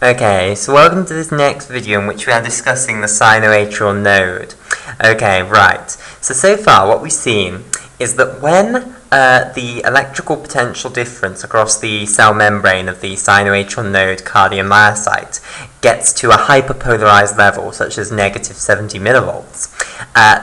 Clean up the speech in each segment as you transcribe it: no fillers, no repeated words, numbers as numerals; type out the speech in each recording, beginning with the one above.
Okay, so welcome to this next video in which we are discussing the sinoatrial node. Okay, right. So far what we've seen is that when the electrical potential difference across the cell membrane of the sinoatrial node cardiomyocyte gets to a hyperpolarized level, such as negative 70 millivolts,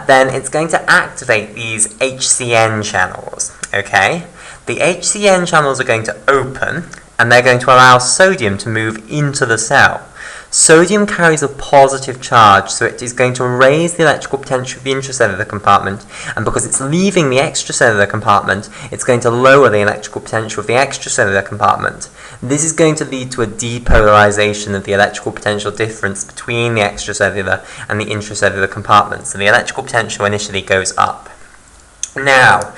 then it's going to activate these HCN channels, okay? The HCN channels are going to open, and they're going to allow sodium to move into the cell. Sodium carries a positive charge, so it is going to raise the electrical potential of the intracellular compartment, and because it's leaving the extracellular compartment, it's going to lower the electrical potential of the extracellular compartment. This is going to lead to a depolarization of the electrical potential difference between the extracellular and the intracellular compartments, so the electrical potential initially goes up. Now,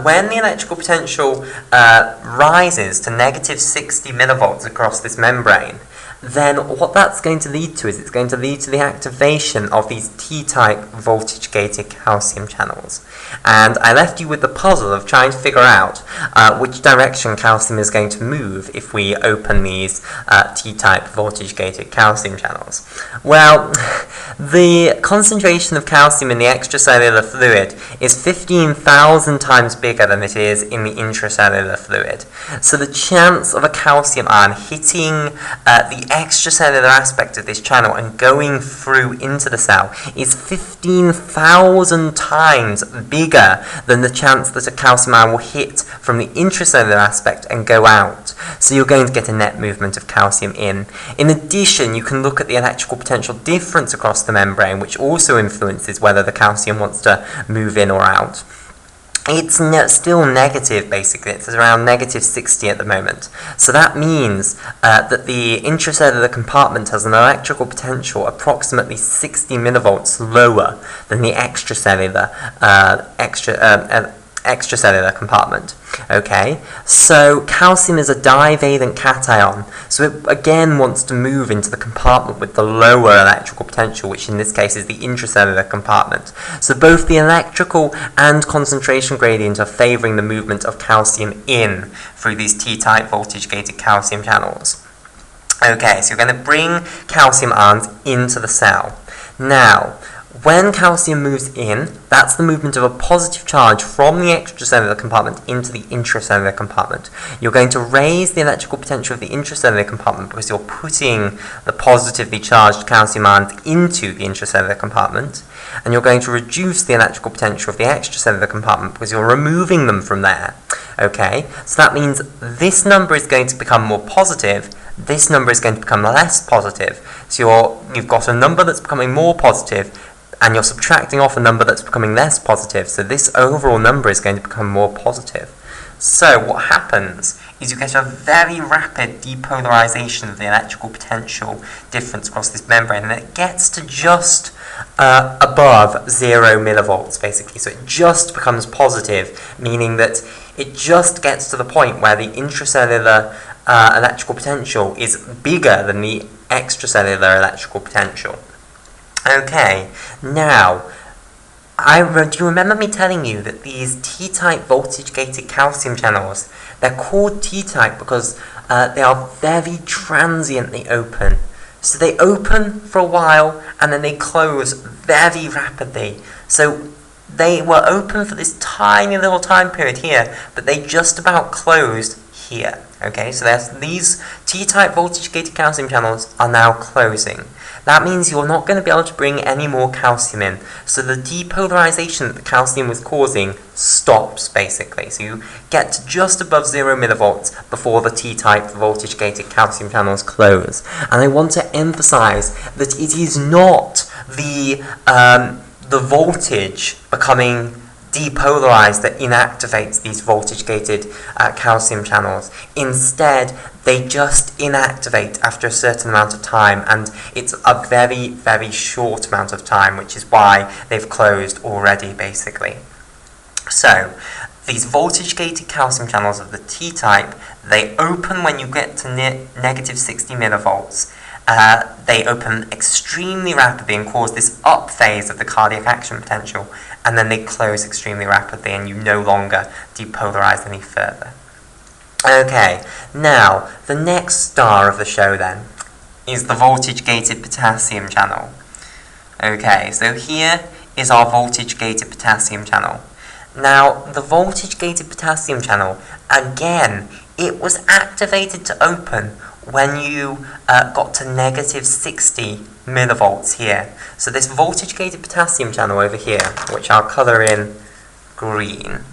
when the electrical potential rises to negative 60 millivolts across this membrane, then what that's going to lead to is it's going to lead to the activation of these T-type voltage-gated calcium channels. And I left you with the puzzle of trying to figure out which direction calcium is going to move if we open these T-type voltage-gated calcium channels. Well, the concentration of calcium in the extracellular fluid is 15,000 times bigger than it is in the intracellular fluid. So the chance of a calcium ion hitting the extracellular aspect of this channel and going through into the cell is 15,000 times bigger than the chance that a calcium ion will hit from the intracellular aspect and go out. So you're going to get a net movement of calcium in. In addition, you can look at the electrical potential difference across the membrane, which also influences whether the calcium wants to move in or out. It's still negative, basically. It's around negative 60 at the moment. So that means that the intracellular compartment has an electrical potential approximately 60 millivolts lower than the extracellular extracellular compartment. Okay, so calcium is a divalent cation, so it again wants to move into the compartment with the lower electrical potential, which in this case is the intracellular compartment. So both the electrical and concentration gradient are favouring the movement of calcium in through these T-type voltage-gated calcium channels. Okay, so you're going to bring calcium ions into the cell. Now, when calcium moves in, that's the movement of a positive charge from the extracellular compartment into the intracellular compartment. You're going to raise the electrical potential of the intracellular compartment because you're putting the positively charged calcium ions into the intracellular compartment, and you're going to reduce the electrical potential of the extracellular compartment because you're removing them from there. Okay, so that means this number is going to become more positive, this number is going to become less positive. So you've got a number that's becoming more positive, and you're subtracting off a number that's becoming less positive, so this overall number is going to become more positive. So what happens is you get a very rapid depolarization of the electrical potential difference across this membrane, and it gets to just above 0 millivolts, basically. So it just becomes positive, meaning that it just gets to the point where the intracellular electrical potential is bigger than the extracellular electrical potential. Okay, now, do you remember me telling you that these T-type voltage-gated calcium channels, they're called T-type because they are very transiently open. So they open for a while and then they close very rapidly. So they were open for this tiny little time period here, but they just about closed here. Okay, so these T-type voltage-gated calcium channels are now closing. That means you're not going to be able to bring any more calcium in. So the depolarization that the calcium was causing stops, basically. So you get to just above 0 millivolts before the T-type voltage-gated calcium channels close. And I want to emphasize that it is not the voltage becoming depolarized that inactivates these voltage-gated calcium channels. Instead, they just inactivate after a certain amount of time, and it's a very, very short amount of time, which is why they've closed already, basically. So, these voltage-gated calcium channels of the T-type, they open when you get to negative 60 millivolts. They open extremely rapidly and cause this up phase of the cardiac action potential, and then they close extremely rapidly and you no longer depolarize any further. Okay, now, the next star of the show then is the voltage-gated potassium channel. Okay, so here is our voltage-gated potassium channel. Now, the voltage-gated potassium channel, again, it was activated to open when you got to negative 60 millivolts here. So this voltage-gated potassium channel over here, which I'll colour in green.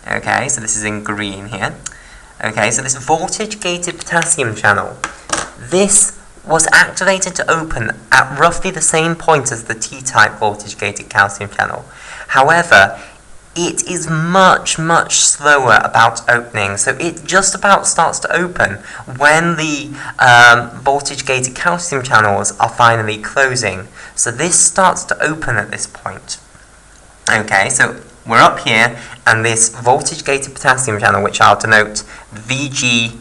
Okay, so this is in green here. Okay, so this voltage-gated potassium channel, this was activated to open at roughly the same point as the T-type voltage-gated calcium channel. However, it is much, much slower about opening. So it just about starts to open when the voltage-gated calcium channels are finally closing. So this starts to open at this point. Okay, so we're up here, and this voltage-gated potassium channel, which I'll denote VGKC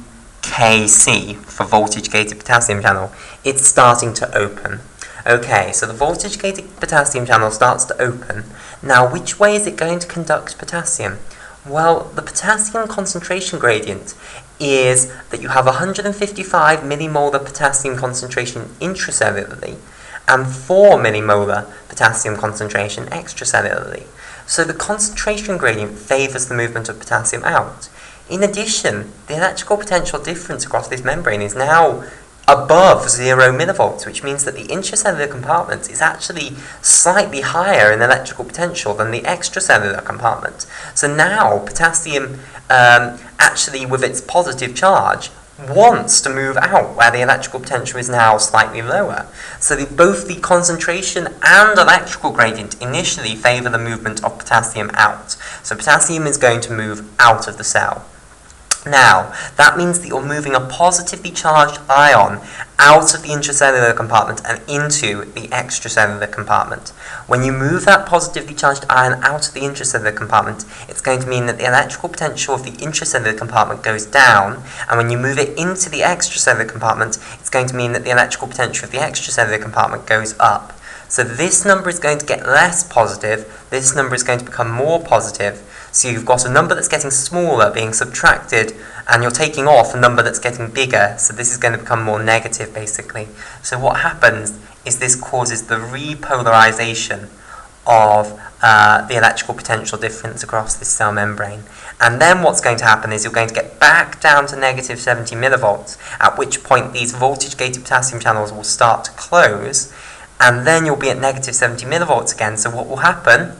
for voltage-gated potassium channel, it's starting to open. Okay, so the voltage-gated potassium channel starts to open. Now, which way is it going to conduct potassium? Well, the potassium concentration gradient is that you have 155 millimolar potassium concentration intracellularly and 4 millimolar potassium concentration extracellularly. So the concentration gradient favours the movement of potassium out. In addition, the electrical potential difference across this membrane is now above 0 millivolts, which means that the intracellular compartment is actually slightly higher in electrical potential than the extracellular compartment. So now potassium, actually with its positive charge, wants to move out where the electrical potential is now slightly lower. So both the concentration and electrical gradient initially favour the movement of potassium out. So potassium is going to move out of the cell. Now, that means that you're moving a positively charged ion out of the intracellular compartment and into the extracellular compartment. When you move that positively charged ion out of the intracellular compartment, it's going to mean that the electrical potential of the intracellular compartment goes down, and when you move it into the extracellular compartment, it's going to mean that the electrical potential of the extracellular compartment goes up. So this number is going to get less positive, this number is going to become more positive. So you've got a number that's getting smaller being subtracted, and you're taking off a number that's getting bigger. So this is going to become more negative, basically. So what happens is this causes the repolarization of the electrical potential difference across this cell membrane. And then what's going to happen is you're going to get back down to negative 70 millivolts, at which point these voltage-gated potassium channels will start to close, and then you'll be at negative 70 millivolts again. So what will happen?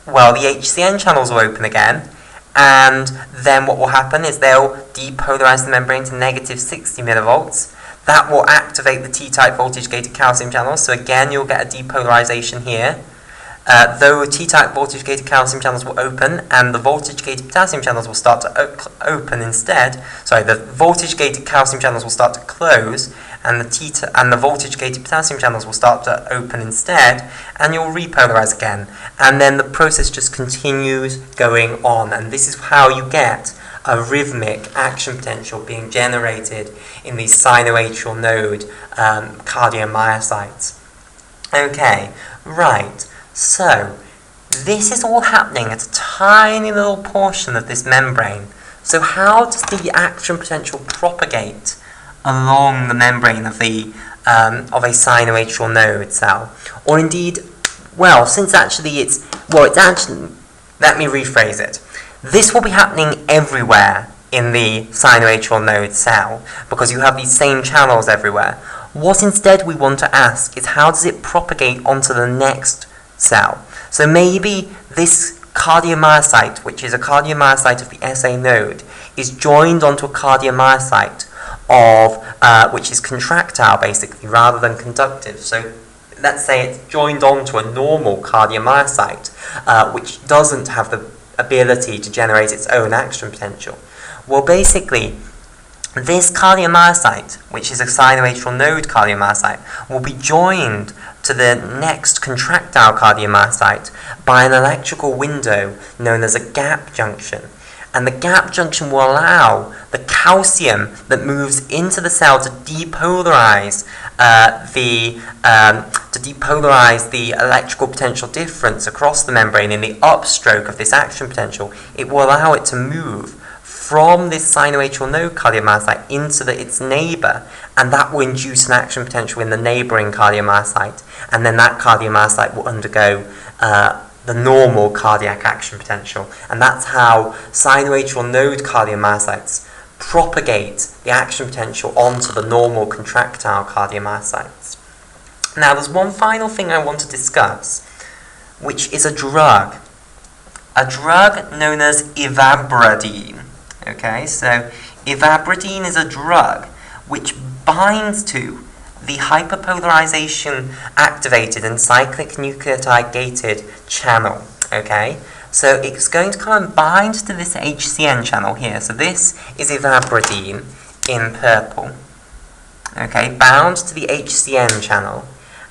Well, the HCN channels will open again, and then what will happen is they'll depolarize the membrane to negative 60 millivolts. That will activate the T-type voltage-gated calcium channels, so again you'll get a depolarization here. Though T-type voltage-gated calcium channels will open, and the voltage-gated potassium channels will start to open instead. Sorry, the voltage-gated calcium channels will start to close, and the voltage-gated potassium channels will start to open instead, and you'll repolarize again. And then the process just continues going on, and this is how you get a rhythmic action potential being generated in these sinoatrial node cardiomyocytes. Okay, right. So, this is all happening at a tiny little portion of this membrane. So how does the action potential propagate along the membrane of a sinoatrial node cell? Or indeed, well, since actually let me rephrase it. This will be happening everywhere in the sinoatrial node cell, because you have these same channels everywhere. What instead we want to ask is, how does it propagate onto the next cell? So maybe this cardiomyocyte, which is a cardiomyocyte of the SA node, is joined onto a cardiomyocyte which is contractile, basically, rather than conductive. So let's say it's joined onto a normal cardiomyocyte, which doesn't have the ability to generate its own action potential. Well, basically, this cardiomyocyte, which is a sinoatrial node cardiomyocyte, will be joined to the next contractile cardiomyocyte by an electrical window known as a gap junction. And the gap junction will allow the calcium that moves into the cell to depolarize the electrical potential difference across the membrane in the upstroke of this action potential. It will allow it to move from this sinoatrial node cardiomyocyte into its neighbour, and that will induce an action potential in the neighbouring cardiomyocyte, and then that cardiomyocyte will undergo the normal cardiac action potential. And that's how sinoatrial node cardiomyocytes propagate the action potential onto the normal contractile cardiomyocytes. Now, there's one final thing I want to discuss, which is a drug known as Aberdeen. Okay, so Aberdeen is a drug which binds to the hyperpolarization activated and cyclic nucleotide gated channel. Okay, so it's going to come and bind to this HCN channel here. So this is Aberdeen in purple. Okay, bound to the HCN channel.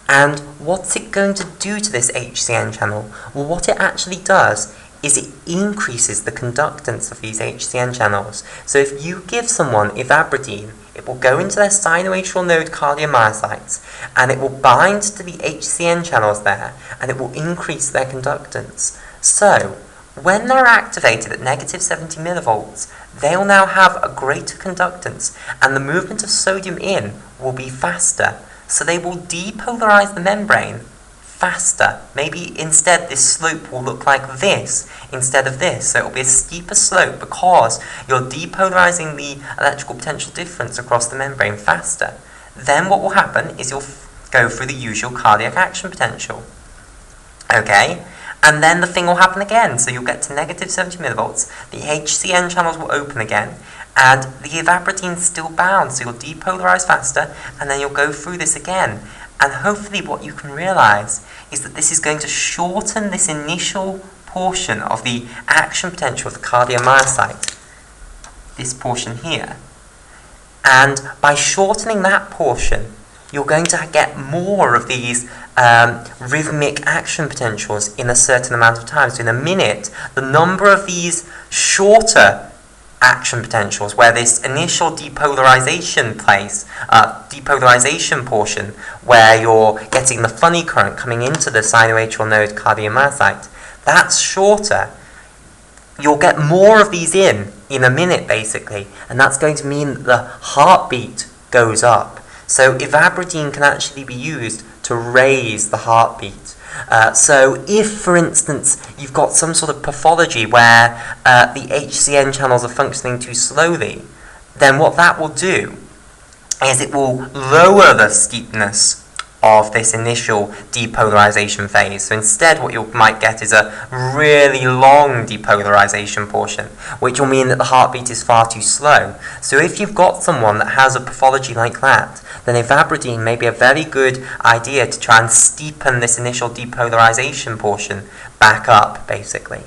And what's it going to do to this HCN channel? Well, what it actually does is it increases the conductance of these HCN channels. So if you give someone Aberdeen, it will go into their sinoatrial node cardiomyocytes, and it will bind to the HCN channels there, and it will increase their conductance. So when they're activated at negative 70 millivolts, they'll now have a greater conductance, and the movement of sodium in will be faster. So they will depolarize the membrane faster. Maybe instead this slope will look like this instead of this. So it will be a steeper slope because you're depolarizing the electrical potential difference across the membrane faster. Then what will happen is you'll go through the usual cardiac action potential. Okay? And then the thing will happen again. So you'll get to negative 70 millivolts. The HCN channels will open again. And the Aberdeen is still bound. So you'll depolarize faster. And then you'll go through this again. And hopefully what you can realize is that this is going to shorten this initial portion of the action potential of the cardiomyocyte. This portion here. And by shortening that portion, you're going to get more of these rhythmic action potentials in a certain amount of time. So in a minute, the number of these shorter action potentials where this initial depolarization portion where you're getting the funny current coming into the sinoatrial node cardiomyocyte, that's shorter. You'll get more of these in a minute basically, and that's going to mean that the heartbeat goes up. So Aberdeen can actually be used to raise the heartbeat. So if, for instance, you've got some sort of pathology where the HCN channels are functioning too slowly, then what that will do is it will lower the steepness of this initial depolarization phase. So instead what you might get is a really long depolarization portion, which will mean that the heartbeat is far too slow. So if you've got someone that has a pathology like that, then Aberdeen may be a very good idea to try and steepen this initial depolarization portion back up, basically.